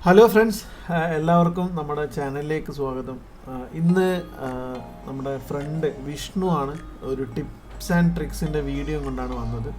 Hello friends, എല്ലാവർക്കും നമ്മുടെ ചാനലിലേക്ക് സ്വാഗതം. ഇന്ന് നമ്മുടെ ഫ്രണ്ട് വിഷ്ണു ആണ് ഒരു ടിപ്സ് ആൻഡ് ട്രിക്സിൻ്റെ വീഡിയോ കൊണ്ടാണ് വന്നത്.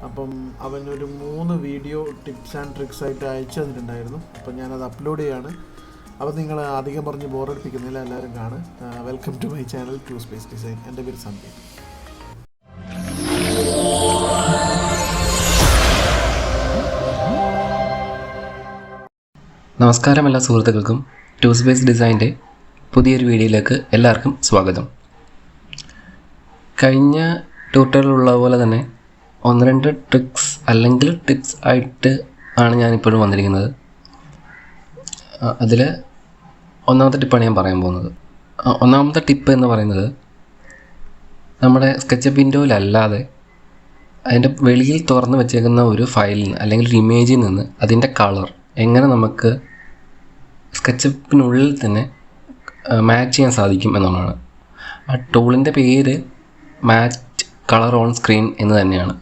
അപ്പം അവനൊരു 3 വീഡിയോ ടിപ്സ് ആൻഡ് ട്രിക്സ് ആയിട്ട് അയച്ചു തന്നിട്ടുണ്ടായിരുന്നു. അപ്പം ഞാനത് അപ്ലോഡ് ചെയ്യാണ്. അപ്പം നിങ്ങൾ അധികം പറഞ്ഞ് ബോറടിപ്പിക്കുന്നില്ല, എല്ലാവരും കാണും. Welcome to my channel to space design. എൻ്റെ പേര് സന്ദീപ്. നമസ്കാരം എല്ലാ സുഹൃത്തുക്കൾക്കും ടു സ്പേസ് ഡിസൈൻ്റെ പുതിയൊരു വീഡിയോയിലേക്ക് എല്ലാവർക്കും സ്വാഗതം. കഴിഞ്ഞ ട്യൂട്ടോറിയലുള്ള പോലെ തന്നെ 1-2 ട്രിക്സ് അല്ലെങ്കിൽ ടിപ്സ് ആയിട്ട് ആണ് ഞാനിപ്പോഴും വന്നിരിക്കുന്നത്. അതിൽ ഒന്നാമത്തെ ടിപ്പാണ് ഞാൻ പറയാൻ പോകുന്നത്. ഒന്നാമത്തെ ടിപ്പ് എന്ന് പറയുന്നത്, നമ്മുടെ സ്കെച്ചപ്പ് വിൻഡോയിലല്ലാതെ അതിൻ്റെ വെളിയിൽ തുറന്ന് വെച്ചേക്കുന്ന ഒരു ഫയലിൽ നിന്ന് അല്ലെങ്കിൽ ഒരു ഇമേജിൽ നിന്ന് അതിൻ്റെ കളർ എങ്ങനെ നമുക്ക് സ്കെച്ചപ്പിനുള്ളിൽ തന്നെ മാച്ച് ചെയ്യാൻ സാധിക്കും എന്നുള്ളതാണ്. ആ ടൂളിൻ്റെ പേര് മാറ്റ് കളർ ഓൺ സ്ക്രീൻ എന്ന് തന്നെയാണ്.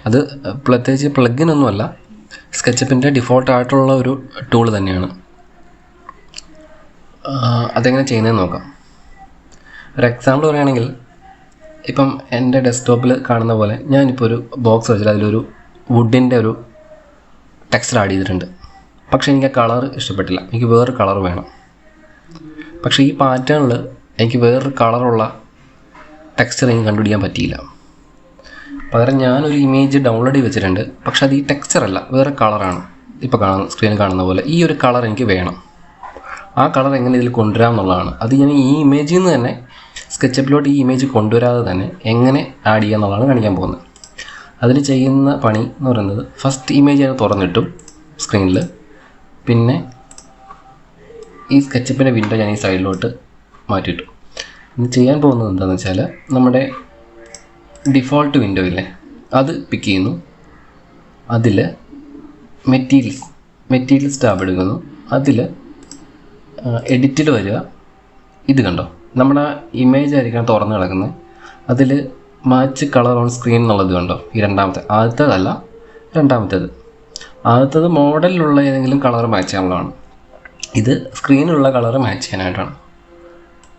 അത് പ്രത്യേകിച്ച് പ്ലഗിനൊന്നുമല്ല, സ്കെച്ചപ്പിൻ്റെ ഡിഫോൾട്ടായിട്ടുള്ള ഒരു ടൂൾ തന്നെയാണ്. അതെങ്ങനെ ചെയ്യുന്നതെന്ന് നോക്കാം. ഒരു എക്സാമ്പിൾ പറയുകയാണെങ്കിൽ, ഇപ്പം എൻ്റെ ഡെസ്ക്ടോപ്പിൽ കാണുന്ന പോലെ ഞാനിപ്പോൾ ഒരു ബോക്സ് വെച്ചിട്ട് അതിലൊരു വുഡിൻ്റെ ഒരു ടെക്സ്ചർ ആഡ് ചെയ്തിട്ടുണ്ട്. പക്ഷേ എനിക്ക് ആ കളർ ഇഷ്ടപ്പെട്ടില്ല, എനിക്ക് വേറൊരു കളർ വേണം. പക്ഷേ ഈ പാറ്റേണിൽ എനിക്ക് വേറൊരു കളറുള്ള ടെക്സ്ചർ എനിക്ക് കണ്ടുപിടിക്കാൻ പറ്റിയില്ല. പകരം ഞാനൊരു ഇമേജ് ഡൗൺലോഡ് ചെയ്ത് വെച്ചിട്ടുണ്ട്, പക്ഷെ അത് ഈ ടെക്സ്ചർ അല്ല, വേറെ കളറാണ്. ഇപ്പോൾ സ്ക്രീനിൽ കാണുന്ന പോലെ ഈ ഒരു കളർ എനിക്ക് വേണം. ആ കളർ എങ്ങനെ ഇതിൽ കൊണ്ടുവരാം എന്നുള്ളതാണ്. അത് ഞാൻ ഈ ഇമേജിൽ നിന്ന് തന്നെ സ്കെച്ചപ്പിലോട്ട് ഈ ഇമേജ് കൊണ്ടുവരാതെ തന്നെ എങ്ങനെ ആഡ് ചെയ്യുക എന്നുള്ളതാണ് കാണിക്കാൻ പോകുന്നത്. അതിൽ ചെയ്യുന്ന പണി എന്ന് പറയുന്നത്, ഫസ്റ്റ് ഇമേജ് ഞാൻ തുറന്നിട്ടു സ്ക്രീനിൽ. പിന്നെ ഈ സ്കെച്ചപ്പിൻ്റെ വിൻഡോ ഞാൻ ഈ സൈഡിലോട്ട് മാറ്റിയിട്ടു. ഇന്ന് ചെയ്യാൻ പോകുന്നത് എന്താണെന്ന് വെച്ചാൽ, നമ്മുടെ ഡിഫോൾട്ട് വിൻഡോ ഇല്ലേ, അത് പിക്ക് ചെയ്യുന്നു. അതിൽ മെറ്റീരിയൽസ് ടാബ് എടുക്കുന്നു. അതിൽ എഡിറ്റിൽ വരിക. ഇത് കണ്ടോ, നമ്മുടെ ഇമേജ് ആയിരിക്കണം തുറന്ന് കിടക്കുന്നത്. അതിൽ മാച്ച് കളർ ഓൺ സ്ക്രീൻ എന്നുള്ളത് കണ്ടോ, ഈ ആദ്യത്തേതല്ല, രണ്ടാമത്തേത്. ആദ്യത്തത് മോഡലിലുള്ള ഏതെങ്കിലും കളർ മാച്ച് ചെയ്യാനുള്ളതാണ്. ഇത് സ്ക്രീനിലുള്ള കളർ മാച്ച് ചെയ്യാനായിട്ടാണ്.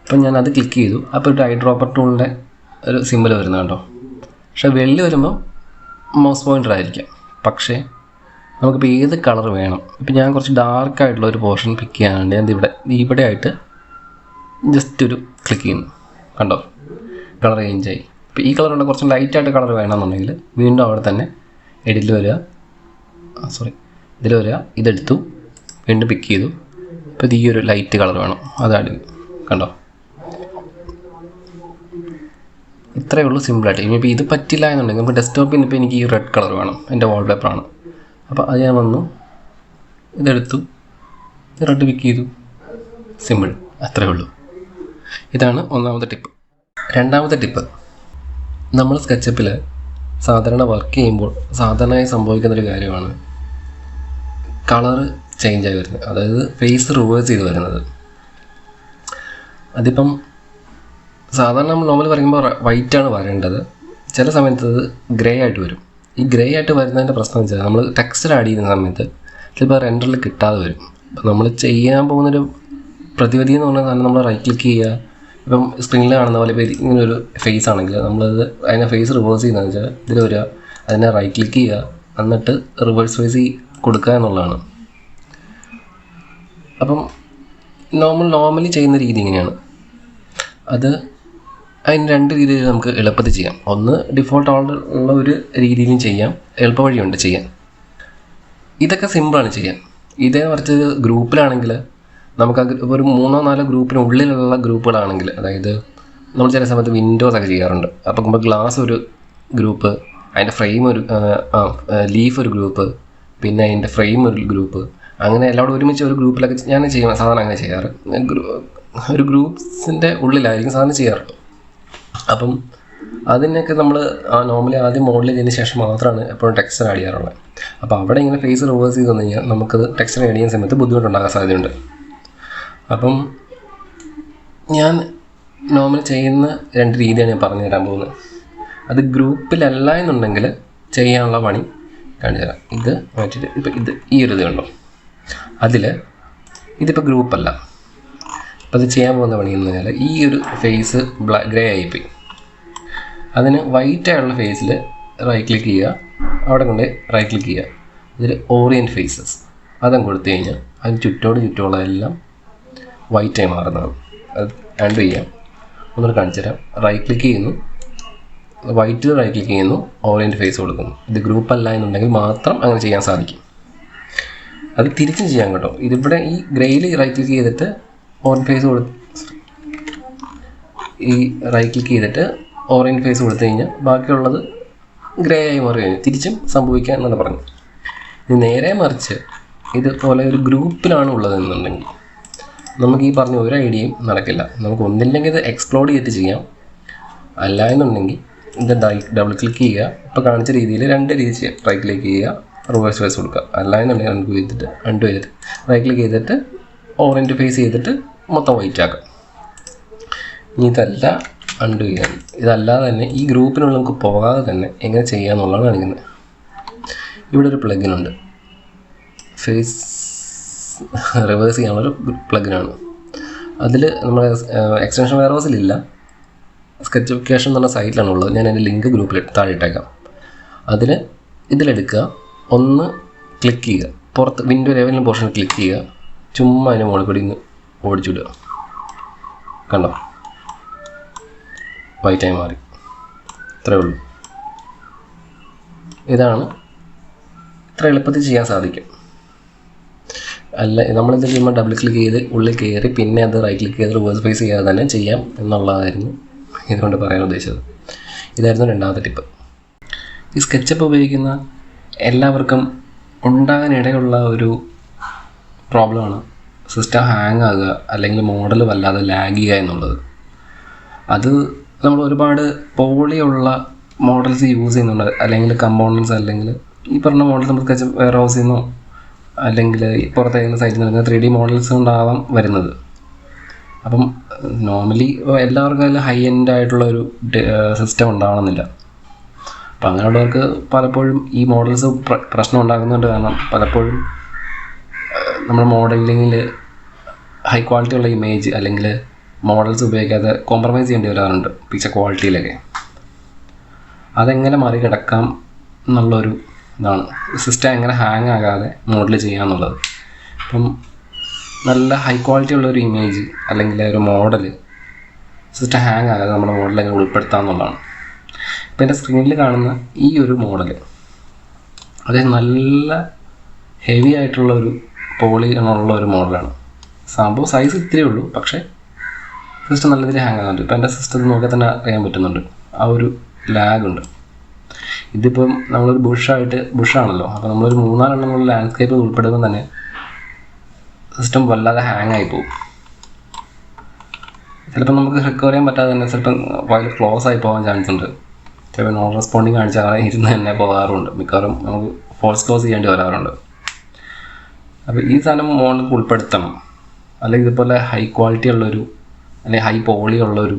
അപ്പം ഞാൻ അത് ക്ലിക്ക് ചെയ്തു. അപ്പോൾ ഒരു ഐ ഡ്രോപ്പർ ടൂളിൻ്റെ ഒരു സിമ്പിൾ വരുന്നത് കണ്ടോ. പക്ഷേ വെള്ളി വരുമ്പോൾ മൗസ് പോയിൻ്റർ ആയിരിക്കാം. പക്ഷേ നമുക്കിപ്പോൾ ഏത് കളർ വേണം. ഇപ്പം ഞാൻ കുറച്ച് ഡാർക്കായിട്ടുള്ള ഒരു പോർഷൻ പിക്ക് ചെയ്യാനുണ്ട്. ഞാൻ ഇവിടെ ആയിട്ട് ജസ്റ്റ് ഒരു ക്ലിക്ക് ചെയ്യുന്നു. കണ്ടോ, കളർ ചേഞ്ചായി. ഇപ്പോൾ ഈ കളറുണ്ട്, കുറച്ച് ലൈറ്റായിട്ട് കളർ വേണമെന്നുണ്ടെങ്കിൽ വീണ്ടും അവിടെ തന്നെ എഡിറ്റിൽ വരിക. ഇതിൽ വരിക, ഇതെടുത്തു, വീണ്ടും പിക്ക് ചെയ്തു. ഇപ്പോൾ ഇത് ഈ ഒരു ലൈറ്റ് കളർ വേണം, അതാണ്. കണ്ടോ, ഇത്രയേ ഉള്ളൂ, സിമ്പിളായിട്ട്. ഇനിയിപ്പോൾ ഇത് പറ്റില്ല എന്നുണ്ടെങ്കിൽ നമുക്ക് ഡെസ്ക്ടോപ്പിൽ ഇപ്പോൾ എനിക്ക് ഈ റെഡ് കളർ വേണം, എൻ്റെ വാൾപേപ്പറാണ്. അപ്പോൾ അത് ഞാൻ വന്നു, ഇതെടുത്തു, റെഡ് പിക്ക് ചെയ്തു, സിമ്പിൾ, അത്രയേ ഉള്ളൂ. ഇതാണ് ഒന്നാമത്തെ ടിപ്പ്. രണ്ടാമത്തെ ടിപ്പ്, നമ്മൾ സ്കെച്ചപ്പിൽ സാധാരണ വർക്ക് ചെയ്യുമ്പോൾ സാധാരണയായി സംഭവിക്കുന്നൊരു കാര്യമാണ് കളർ ചേഞ്ചായി വരുന്നത്, അതായത് ഫേസ് റിവേഴ്സ് ചെയ്ത് വരുന്നത്. അതിപ്പം സാധാരണ നമ്മൾ നോർമൽ പറയുമ്പോൾ വൈറ്റാണ് വരേണ്ടത്. ചില സമയത്ത് അത് ഗ്രേ ആയിട്ട് വരും. ഈ ഗ്രേ ആയിട്ട് വരുന്നതിൻ്റെ പ്രശ്നം വെച്ചാൽ, നമ്മൾ ടെക്സ്ചർ ആഡ് ചെയ്യുന്ന സമയത്ത് ചിലപ്പോൾ റെൻഡറിൽ കിട്ടാതെ വരും. അപ്പം നമ്മൾ ചെയ്യാൻ പോകുന്നൊരു പ്രതിവിധി എന്ന് പറഞ്ഞാൽ തന്നെ നമ്മൾ റൈറ്റ് ക്ലിക്ക് ചെയ്യുക. ഇപ്പം സ്ക്രീനിൽ കാണുന്ന പോലെ ഇപ്പോൾ ഇങ്ങനൊരു ഫേസ് ആണെങ്കിൽ നമ്മളത് അതിനെ ഫേസ് റിവേഴ്സ് ചെയ്യുന്നതെന്ന് വെച്ചാൽ ഇതിൽ വരിക, അതിനെ റൈറ്റ് ക്ലിക്ക് ചെയ്യുക, എന്നിട്ട് റിവേഴ്സ് ഫേസ് കൊടുക്കുക എന്നുള്ളതാണ്. അപ്പം നോർമലി ചെയ്യുന്ന രീതി ഇങ്ങനെയാണ്. അതിന് 2 രീതിയിൽ നമുക്ക് എളുപ്പത്തിൽ ചെയ്യാം. ഒന്ന്, ഡിഫോൾട്ട് ഉള്ള ഒരു രീതിയിലും ചെയ്യാം, എളുപ്പ വഴിയുണ്ട് ചെയ്യാൻ. ഇതൊക്കെ സിമ്പിളാണ് ചെയ്യാൻ. ഇതേ മറിച്ച് ഗ്രൂപ്പിലാണെങ്കിൽ നമുക്ക് ഒരു 3-4 ഗ്രൂപ്പിനുള്ളിലുള്ള ഗ്രൂപ്പുകളാണെങ്കിൽ, അതായത് നമ്മൾ ചില സമയത്ത് വിൻഡോസൊക്കെ ചെയ്യാറുണ്ട്. അപ്പം നമ്മൾ ഗ്ലാസ് ഒരു ഗ്രൂപ്പ്, അതിൻ്റെ ഫ്രെയിം ഒരു ലീഫ് ഒരു ഗ്രൂപ്പ്, പിന്നെ അതിൻ്റെ ഫ്രെയിം ഒരു ഗ്രൂപ്പ്, അങ്ങനെ എല്ലാവരും ഒരുമിച്ച് ഒരു ഗ്രൂപ്പിലൊക്കെ ഞാൻ ചെയ്യണം. സാധാരണ അങ്ങനെ ചെയ്യാറ്. ഒരു ഗ്രൂപ്പ്സിൻ്റെ ഉള്ളിലായിരിക്കും സാധാരണ ചെയ്യാറ്. അപ്പം അതിനൊക്കെ നമ്മൾ നോർമലി ആദ്യം മോഡൽ ചെയ്തതിന് ശേഷം മാത്രമാണ് എപ്പോഴും ടെക്സ്ചർ ആഡ് ചെയ്യാറുള്ളത്. അപ്പോൾ അവിടെ ഇങ്ങനെ ഫേസ് റിവേഴ്സ് ചെയ്ത് വന്നു കഴിഞ്ഞാൽ നമുക്കത് ടെക്സ്ചർ ആഡ് ചെയ്യുന്ന സമയത്ത് ബുദ്ധിമുട്ടുണ്ടാകാൻ സാധ്യതയുണ്ട്. അപ്പം ഞാൻ നോർമൽ ചെയ്യുന്ന 2 രീതിയാണ് ഞാൻ പറഞ്ഞു തരാൻ പോകുന്നത്. അത് ഗ്രൂപ്പിലല്ല എന്നുണ്ടെങ്കിൽ ചെയ്യാനുള്ള പണി കാണിച്ചു തരാം. ഇത് മാറ്റിയിട്ട് ഇപ്പോൾ ഈ ഒരു ഇത് കണ്ടോ, അതിൽ ഇതിപ്പോൾ ഗ്രൂപ്പല്ല. അപ്പോൾ അത് ചെയ്യാൻ പോകുന്ന പണിയെന്ന് പറഞ്ഞാൽ ഈ ഒരു ഫേസ് ഗ്രേ ആയിപ്പോയി. അതിന് വൈറ്റ് ആയുള്ള ഫേസിൽ റൈറ്റ് ക്ലിക്ക് ചെയ്യുക, അവിടെ കൊണ്ട് റൈറ്റ് ക്ലിക്ക് ചെയ്യുക, ഇതിൽ ഓറിയൻറ്റ് ഫേസസ് അതും കൊടുത്തു കഴിഞ്ഞാൽ അതിന് ചുറ്റുമുള്ള എല്ലാം വൈറ്റായി മാറുന്നതാണ്. അത് ആൻഡ് ചെയ്യാം, ഒന്നുകൂടെ കാണിച്ചു തരാം. റൈറ്റ് ക്ലിക്ക് ചെയ്യുന്നു, വൈറ്റിൽ റൈറ്റ് ക്ലിക്ക് ചെയ്യുന്നു, ഓറിയൻറ്റ് ഫേസ് കൊടുക്കുന്നു. ഇത് ഗ്രൂപ്പ് അല്ല എന്നുണ്ടെങ്കിൽ മാത്രം അങ്ങനെ ചെയ്യാൻ സാധിക്കും. അത് തിരിച്ചും ചെയ്യാം കേട്ടോ. ഇതിവിടെ ഈ ഗ്രേയിൽ റൈറ്റ് ക്ലിക്ക് ചെയ്തിട്ട് ഓറിയൻറ്റ് ഫേസ് ഈ റൈറ്റ് ക്ലിക്ക് ചെയ്തിട്ട് ഓറിയൻറ്റ് ഫേസ് കൊടുത്തു കഴിഞ്ഞാൽ ബാക്കിയുള്ളത് ഗ്രേ ആയി മാറി കഴിഞ്ഞു. തിരിച്ചും സംഭവിക്കാം എന്നാണ് പറഞ്ഞത്. ഇത് നേരെ മറിച്ച് ഇതുപോലെ ഒരു ഗ്രൂപ്പിലാണ് ഉള്ളതെന്നുണ്ടെങ്കിൽ നമുക്ക് ഈ പറഞ്ഞ ഒരു ഐഡിയയും നടക്കില്ല. നമുക്ക് ഒന്നില്ലെങ്കിൽ ഇത് എക്സ്പ്ലോഡ് ചെയ്തിട്ട് ചെയ്യാം, അല്ല എന്നുണ്ടെങ്കിൽ ഇത് ഡബിൾ ക്ലിക്ക് ചെയ്യുക, ഇപ്പോൾ കാണിച്ച രീതിയിൽ 2 രീതി ചെയ്യാം. റൈറ്റ് ക്ലിക്ക് ചെയ്യുക, റിവേഴ്സ് ഫേസ് കൊടുക്കുക, അല്ല എന്നുണ്ടെങ്കിൽ അൺഡു ചെയ്തിട്ട് റൈറ്റ് ക്ലിക്ക് ചെയ്തിട്ട് ഓറഞ്ച് ഫേസ് ചെയ്തിട്ട് മൊത്തം വൈറ്റ് ആക്കാം. ഇനി ഇതല്ല അൺഡു ചെയ്യാൻ, ഇതല്ലാതെ തന്നെ ഈ ഗ്രൂപ്പിനുള്ള നമുക്ക് പോകാതെ തന്നെ എങ്ങനെ ചെയ്യാമെന്നുള്ളതാണ് കാണിക്കുന്നത്. ഇവിടെ ഒരു പ്ലഗിനുണ്ട്, ഫേസ് റിവേഴ്സ് ചെയ്യാനുള്ളൊരു പ്ലഗിനാണ്. അതിൽ നമ്മുടെ എക്സ്റ്റൻഷൻ വെയർഹൗസിലില്ല, സ്കെച്ച് എന്ന് പറഞ്ഞ സൈറ്റിലാണുള്ളത്. ഞാൻ എൻ്റെ ലിങ്ക് ഗ്രൂപ്പിൽ താഴെ ഇട്ടേക്കാം. അതിൽ ഇതിലെടുക്കുക, ഒന്ന് ക്ലിക്ക് ചെയ്യുക, പുറത്ത് വിൻഡോ ലെവലിൻ്റെ പോർഷനിൽ ക്ലിക്ക് ചെയ്യുക, ചുമ്മാ അതിൻ്റെ മുകളിൽ കൂടി ഇന്ന് ഓടിച്ചിടുക. കണ്ടോ, വൈറ്റായി മാറി. ഇത്രയേ ഉള്ളൂ. ഇതാണ് ഇത്ര എളുപ്പത്തിൽ ചെയ്യാൻ സാധിക്കും. അല്ല നമ്മളിത് ചെയ്യുമ്പോൾ ഡബിൾ ക്ലിക്ക് ചെയ്ത് ഉള്ളിൽ കയറി പിന്നെ അത് റൈറ്റ് ക്ലിക്ക് ചെയ്ത് റിവേഴ്സ് ഫേസ് ചെയ്യാതെ തന്നെ ചെയ്യാം എന്നുള്ളതായിരുന്നു ഇതുകൊണ്ട് പറയാൻ ഉദ്ദേശിച്ചത്. ഇതായിരുന്നു രണ്ടാമത്തെ ടിപ്പ്. ഈ സ്കെച്ചപ്പ് ഉപയോഗിക്കുന്ന എല്ലാവർക്കും ഉണ്ടാകാനിടയുള്ള ഒരു പ്രോബ്ലമാണ് സിസ്റ്റം ഹാങ് ആകുക, അല്ലെങ്കിൽ മോഡൽ വല്ലാതെ ലാഗ് ചെയ്യുക എന്നുള്ളത്. അത് നമ്മൾ ഒരുപാട് പോളിയുള്ള മോഡൽസ് യൂസ് ചെയ്യുന്നുണ്ട്, അല്ലെങ്കിൽ കമ്പോണൻസ്, അല്ലെങ്കിൽ ഈ പറഞ്ഞ മോഡൽ നമ്മൾ സ്കെച്ച് വെയർഹൗസിൽ നിന്നോ അല്ലെങ്കിൽ പുറത്തേക്കുന്ന സൈറ്റിൽ നിന്ന് 3D മോഡൽസ് കൊണ്ടാവാം വരുന്നത്. അപ്പം നോർമലി എല്ലാവർക്കും അതിൽ ഹൈ എൻഡ് ആയിട്ടുള്ളൊരു സിസ്റ്റം ഉണ്ടാവണമെന്നില്ല. അപ്പം അങ്ങനെയുള്ളവർക്ക് പലപ്പോഴും ഈ മോഡൽസ് പ്രശ്നം ഉണ്ടാകുന്നുണ്ട്. കാരണം പലപ്പോഴും നമ്മൾ മോഡലിങ്ങിൽ ഹൈ ക്വാളിറ്റി ഉള്ള ഇമേജ് അല്ലെങ്കിൽ മോഡൽസ് ഉപയോഗിക്കാതെ കോംപ്രമൈസ് ചെയ്യേണ്ടി വരാറുണ്ട് പിക്ചർ ക്വാളിറ്റിയിലൊക്കെ. അതെങ്ങനെ മറികടക്കാം എന്നുള്ളൊരു ഇതാണ് സിസ്റ്റം എങ്ങനെ ഹാങ് ആകാതെ മോഡൽ ചെയ്യാന്നുള്ളത്. അപ്പം നല്ല ഹൈ ക്വാളിറ്റി ഉള്ളൊരു ഇമേജ് അല്ലെങ്കിൽ ഒരു മോഡൽ സിസ്റ്റം ഹാങ് ആകാതെ നമ്മുടെ മോഡൽ എങ്ങനെ ഉൾപ്പെടുത്താമെന്നുള്ളതാണ്. ഇപ്പം എൻ്റെ സ്ക്രീനിൽ കാണുന്ന ഈ ഒരു മോഡൽ അത് നല്ല ഹെവി ആയിട്ടുള്ളൊരു പോളി എന്നുള്ള ഒരു മോഡലാണ്. സംഭവം സൈസ് ഇത്രയേ ഉള്ളൂ, പക്ഷേ സിസ്റ്റം നല്ല രീതിയിൽ ഹാങ് ആകുന്നുണ്ട്. ഇപ്പം എൻ്റെ സിസ്റ്റത്തിൽ നോക്കിയാൽ തന്നെ അറിയാൻ പറ്റുന്നുണ്ട് ആ ഒരു ലാഗുണ്ട്. ഇതിപ്പം നമ്മളൊരു ബുഷാണല്ലോ, അപ്പോൾ നമ്മളൊരു 3-4 എണ്ണമുള്ള ലാൻഡ്സ്കേപ്പ് ഉൾപ്പെടുമ്പോൾ തന്നെ സിസ്റ്റം വല്ലാതെ ഹാങ് ആയി പോകും. ചിലപ്പോൾ നമുക്ക് റിക്കവർ ചെയ്യാൻ പറ്റാതെ തന്നെ ചിലപ്പം ഫയൽ ക്ലോസ് ആയി പോകാൻ ചാൻസ് ഉണ്ട്. ചിലപ്പോൾ നോൺ റെസ്പോണ്ടിങ് കാണിച്ചാൽ ഇരുന്ന് തന്നെ പോകാറുണ്ട്. മിക്കവാറും നമുക്ക് ഫോൾസ് ക്ലോസ് ചെയ്യേണ്ടി വരാറുണ്ട്. അപ്പോൾ ഈ സാധനം മോഡലിൽ ഉൾപ്പെടുത്തണം. അല്ലെങ്കിൽ ഇതുപോലെ ഹൈ ക്വാളിറ്റി ഉള്ളൊരു അല്ലെങ്കിൽ ഹൈ പോളി ഉള്ളൊരു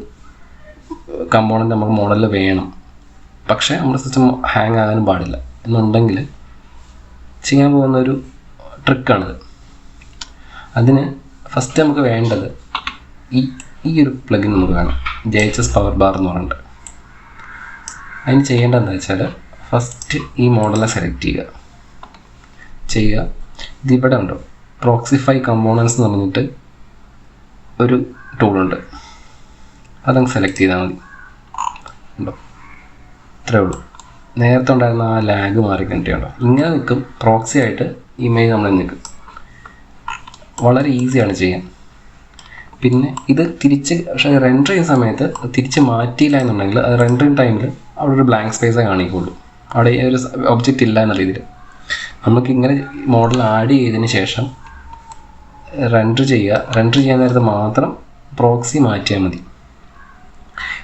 കമ്പോണൻ്റ് നമുക്ക് മോഡലിൽ വേണം. പക്ഷേ നമ്മുടെ സിസ്റ്റം ഹാങ് ആകാനും പാടില്ല എന്നുണ്ടെങ്കിൽ ചെയ്യാൻ പോകുന്നൊരു ട്രിക്കാണിത്. അതിന് ഫസ്റ്റ് നമുക്ക് വേണ്ടത് ഈ ഒരു പ്ലഗിൻ നമുക്ക് വേണം, JHS പവർ ബാർ എന്ന് പറഞ്ഞിട്ട്. അതിന് ചെയ്യേണ്ടതെന്ന് വെച്ചാൽ ഫസ്റ്റ് ഈ മോഡലെ സെലക്ട് ചെയ്യുക. ഇതിവിടെ ഉണ്ടോ പ്രോക്സിഫൈ കമ്പോണൻസ് എന്ന് പറഞ്ഞിട്ട് ഒരു ടൂളുണ്ട്, അതങ്ങ് സെലക്ട് ചെയ്താൽ മതി. ഉണ്ടോ, ഇത്രയേ ഉള്ളൂ. നേരത്തെ ഉണ്ടായിരുന്ന ആ ലാഗ് മാറിക്കണ്ടിയുണ്ടോ, ഇങ്ങനെ നിൽക്കും. പ്രോക്സി ആയിട്ട് ഇമേജ് നമ്മൾ നിൽക്കും. വളരെ ഈസിയാണ് ചെയ്യാൻ. പിന്നെ ഇത് തിരിച്ച് പക്ഷേ റെൻഡർ ചെയ്യുന്ന സമയത്ത് തിരിച്ച് മാറ്റിയില്ല എന്നുണ്ടെങ്കിൽ അത് റെൻഡറിങ് ടൈമിൽ അവിടെ ഒരു ബ്ലാങ്ക് സ്പേസേ കാണിക്കുള്ളൂ. അവിടെ ഒരു ഒബ്ജക്റ്റ് ഇല്ല എന്ന രീതിയിൽ നമുക്കിങ്ങനെ മോഡൽ ആഡ് ചെയ്തതിന് ശേഷം റെൻഡർ ചെയ്യാൻ നേരത്ത് മാത്രം പ്രോക്സി മാറ്റിയാൽ മതി.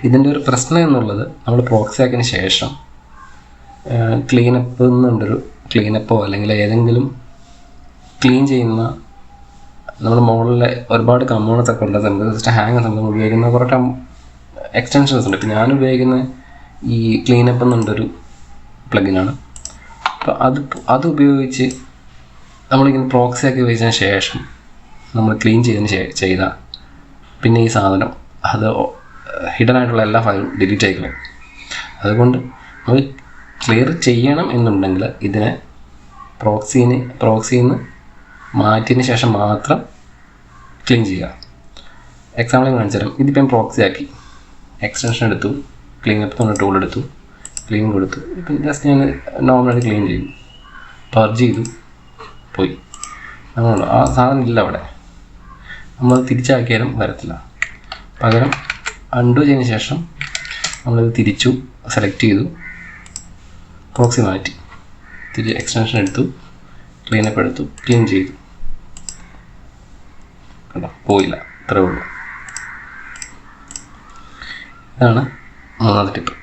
ഇതിൻ്റെ ഒരു പ്രശ്നം എന്നുള്ളത് നമ്മൾ പ്രോക്സി ആക്കിയതിന് ശേഷം ക്ലീനപ്പ് എന്നുണ്ടൊരു ക്ലീനപ്പോ അല്ലെങ്കിൽ ഏതെങ്കിലും ക്ലീൻ ചെയ്യുന്ന നമ്മുടെ മോഡലിലെ ഒരുപാട് കമ്പോണൻസ് ഒക്കെ ഉള്ള സമയത്ത് സിസ്റ്റം ഹാങ് ആകുന്ന സമയത്ത് നമ്മൾ ഉപയോഗിക്കുന്ന കുറേ എക്സ്റ്റൻഷൻസ് ഉണ്ട്. ഇപ്പം ഞാൻ ഉപയോഗിക്കുന്ന ഈ ക്ലീനപ്പ് എന്നുണ്ടൊരു പ്ലഗിനാണ്. അപ്പോൾ അത് ഉപയോഗിച്ച് നമ്മളിങ്ങനെ പ്രോക്സി ആക്കി ഉപയോഗിച്ചതിന് ശേഷം നമ്മൾ ക്ലീൻ ചെയ്താൽ പിന്നെ ഈ സാധനം അത് ഹിഡൻ ആയിട്ടുള്ള എല്ലാ ഫയലും ഡിലീറ്റ് ആയിക്കളയും. അതുകൊണ്ട് നമ്മൾ ക്ലിയർ ചെയ്യണം എന്നുണ്ടെങ്കിൽ ഇതിനെ പ്രോക്സിന്ന് മാറ്റിയതിന് ശേഷം മാത്രം ക്ലീൻ ചെയ്യുക. എക്സാമ്പിൾ കാണിച്ചു തരാം. ഇതിപ്പോൾ ഞാൻ പ്രോക്സി ആക്കി, എക്സ്റ്റൻഷൻ എടുത്തു, ക്ലീൻ അപ്പ് എന്ന ടൂൾ എടുത്തു, ക്ലീൻ കൊടുത്തു. ഇപ്പം ജസ്റ്റ് ഞാൻ നോർമലായിട്ട് ക്ലീൻ ചെയ്തു, പർജ് ചെയ്തു, പോയി. നമ്മൾ ആ സാധനം ഇല്ല അവിടെ. നമ്മൾ തിരിച്ചാക്കിയാലും വരത്തില്ല. പകരം അൺഡു ചെയ്തതിന് ശേഷം നമ്മളിത് തിരിച്ചു സെലക്ട് ചെയ്തു, പ്രോക്സി മാറ്റി, എക്സ്റ്റൻഷൻ എടുത്തു, ക്ലീനപ്പ് എടുത്തു, ക്ലീൻ ചെയ്തു. കണ്ടോ, പോയില്ല. ഇത്രേ ഉള്ളൂ. ഇതാണ് മൂന്നാമത്തെ ടിപ്പ്.